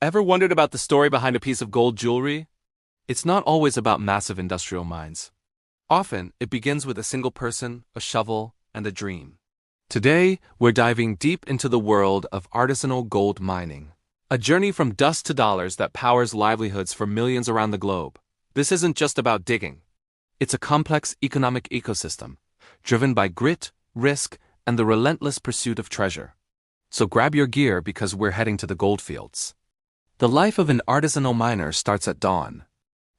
Ever wondered about the story behind a piece of gold jewelry? It's not always about massive industrial mines. Often, it begins with a single person, a shovel, and a dream. Today, we're diving deep into the world of artisanal gold mining. A journey from dust to dollars that powers livelihoods for millions around the globe. This isn't just about digging. It's a complex economic ecosystem, driven by grit, risk, and the relentless pursuit of treasure. So grab your gear because we're heading to the goldfields. The life of an artisanal miner starts at dawn.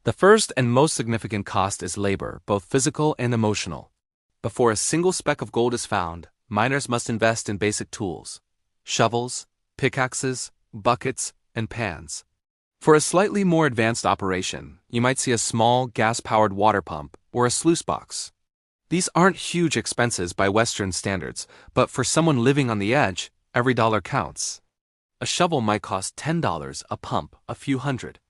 The first and most significant cost is labor, both physical and emotional. Before a single speck of gold is found, miners must invest in basic tools: shovels, pickaxes, buckets, and pans. For a slightly more advanced operation, you might see a small gas-powered water pump or a sluice box. These aren't huge expenses by Western standards, but for someone living on the edge, every dollar counts. A shovel might cost $10, a pump, a few hundred.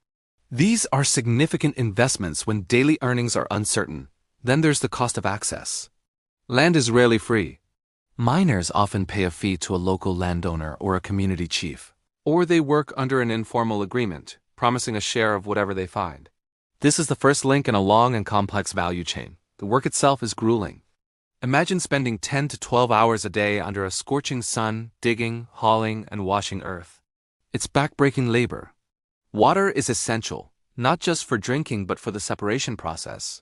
These are significant investments when daily earnings are uncertain. Then there's the cost of access. Land is rarely free. Miners often pay a fee to a local landowner or a community chief. Or they work under an informal agreement, promising a share of whatever they find. This is the first link in a long and complex value chain. The work itself is grueling. Imagine spending 10 to 12 hours a day under a scorching sun, digging, hauling, and washing earth. It's backbreaking labor. Water is essential, not just for drinking but for the separation process.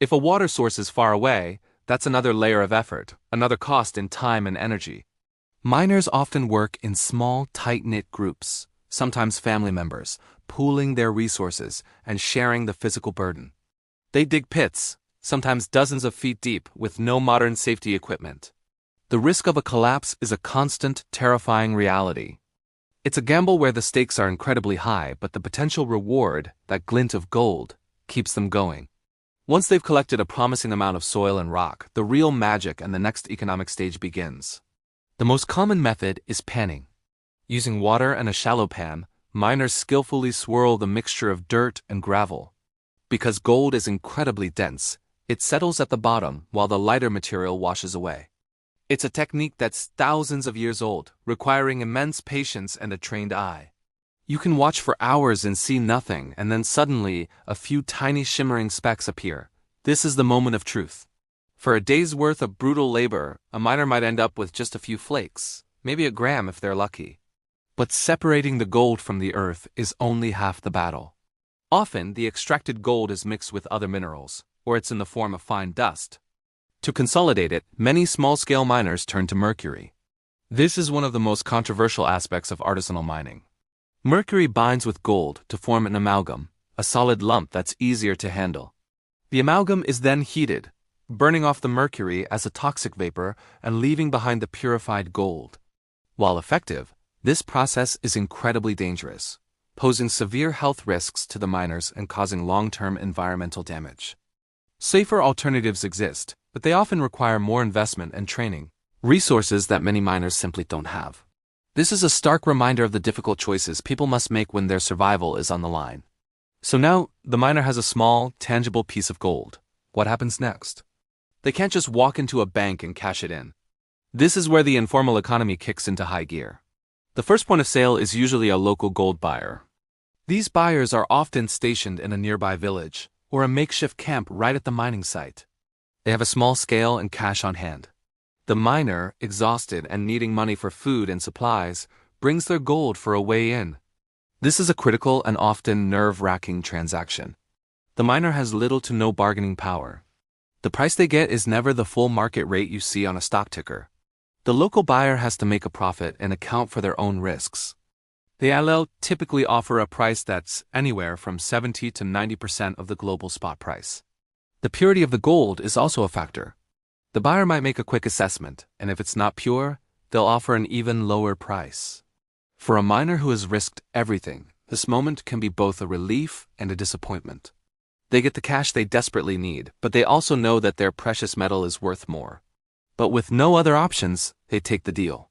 If a water source is far away, that's another layer of effort, another cost in time and energy. Miners often work in small, tight-knit groups, sometimes family members, pooling their resources and sharing the physical burden. They dig pits, sometimes dozens of feet deep, with no modern safety equipment. The risk of a collapse is a constant, terrifying reality. It's a gamble where the stakes are incredibly high, but the potential reward, that glint of gold, keeps them going. Once they've collected a promising amount of soil and rock, the real magic and the next economic stage begins. The most common method is panning. Using water and a shallow pan, miners skillfully swirl the mixture of dirt and gravel. Because gold is incredibly dense, it settles at the bottom while the lighter material washes away. It's a technique that's thousands of years old, requiring immense patience and a trained eye. You can watch for hours and see nothing, and then suddenly, a few tiny shimmering specks appear. This is the moment of truth. For a day's worth of brutal labor, a miner might end up with just a few flakes, maybe a gram if they're lucky. But separating the gold from the earth is only half the battle. Often, the extracted gold is mixed with other minerals, or it's in the form of fine dust. To consolidate it, many small-scale miners turn to mercury. This is one of the most controversial aspects of artisanal mining. Mercury binds with gold to form an amalgam, a solid lump that's easier to handle. The amalgam is then heated, burning off the mercury as a toxic vapor and leaving behind the purified gold. While effective, this process is incredibly dangerous, posing severe health risks to the miners and causing long-term environmental damage. Safer alternatives exist, but they often require more investment and training, resources that many miners simply don't have. This is a stark reminder of the difficult choices people must make when their survival is on the line. So now, the miner has a small, tangible piece of gold. What happens next? They can't just walk into a bank and cash it in. This is where the informal economy kicks into high gear. The first point of sale is usually a local gold buyer. These buyers are often stationed in a nearby village, or a makeshift camp right at the mining site. They have a small scale and cash on hand. The miner, exhausted and needing money for food and supplies, brings their gold for a way in. This is a critical and often nerve-wracking transaction. The miner has little to no bargaining power. The price they get is never the full market rate you see on a stock ticker. The local buyer has to make a profit and account for their own risks. The allure typically offer a price that's anywhere from 70 to 90% of the global spot price. The purity of the gold is also a factor. The buyer might make a quick assessment, and if it's not pure, they'll offer an even lower price. For a miner who has risked everything, this moment can be both a relief and a disappointment. They get the cash they desperately need, but they also know that their precious metal is worth more. But with no other options, they take the deal.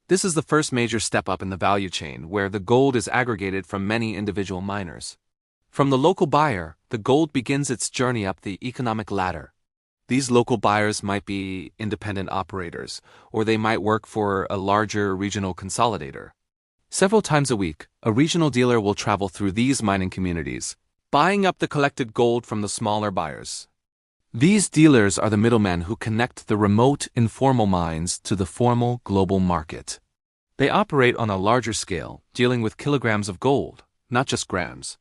This is the first major step up in the value chain, where the gold is aggregated from many individual miners. From the local buyer, the gold begins its journey up the economic ladder. These local buyers might be independent operators, or they might work for a larger regional consolidator. Several times a week, a regional dealer will travel through these mining communities, buying up the collected gold from the smaller buyers. These dealers are the middlemen who connect the remote, informal mines to the formal, global market. They operate on a larger scale, dealing with kilograms of gold, not just grams.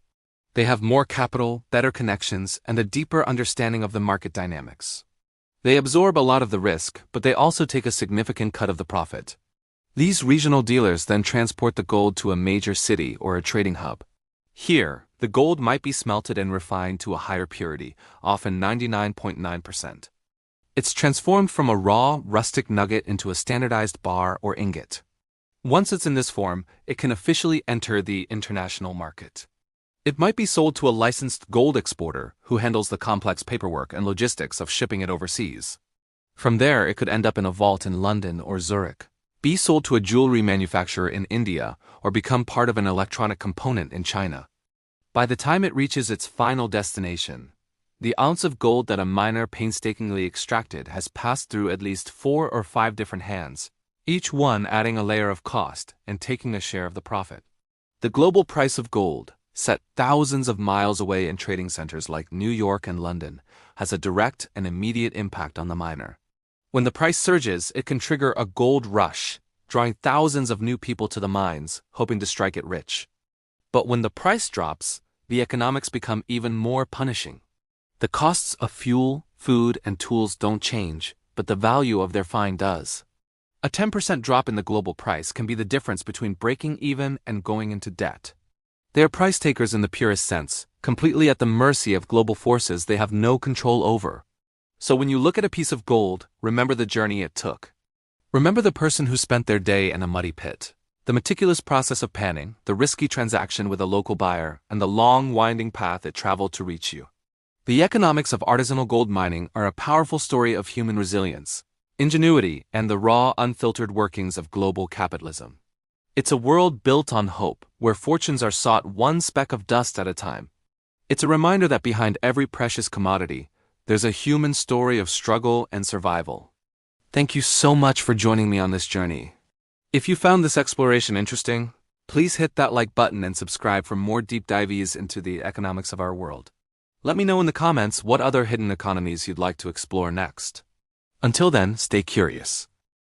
They have more capital, better connections, and a deeper understanding of the market dynamics. They absorb a lot of the risk, but they also take a significant cut of the profit. These regional dealers then transport the gold to a major city or a trading hub. Here, the gold might be smelted and refined to a higher purity, often 99.9%. It's transformed from a raw, rustic nugget into a standardized bar or ingot. Once it's in this form, it can officially enter the international market. It might be sold to a licensed gold exporter who handles the complex paperwork and logistics of shipping it overseas. From there, it could end up in a vault in London or Zurich, be sold to a jewelry manufacturer in India, or become part of an electronic component in China. By the time it reaches its final destination, the ounce of gold that a miner painstakingly extracted has passed through at least 4 or 5 different hands, each one adding a layer of cost and taking a share of the profit. The global price of gold, set thousands of miles away in trading centers like New York and London, has a direct and immediate impact on the miner. When the price surges, it can trigger a gold rush, drawing thousands of new people to the mines, hoping to strike it rich. But when the price drops, the economics become even more punishing. The costs of fuel, food, and tools don't change, but the value of their find does. A 10% drop in the global price can be the difference between breaking even and going into debt. They are price takers in the purest sense, completely at the mercy of global forces they have no control over. So when you look at a piece of gold, remember the journey it took. Remember the person who spent their day in a muddy pit, the meticulous process of panning, the risky transaction with a local buyer, and the long, winding path it traveled to reach you. The economics of artisanal gold mining are a powerful story of human resilience, ingenuity, and the raw, unfiltered workings of global capitalism. It's a world built on hope, where fortunes are sought one speck of dust at a time. It's a reminder that behind every precious commodity, there's a human story of struggle and survival. Thank you so much for joining me on this journey. If you found this exploration interesting, please hit that like button and subscribe for more deep dives into the economics of our world. Let me know in the comments what other hidden economies you'd like to explore next. Until then, stay curious.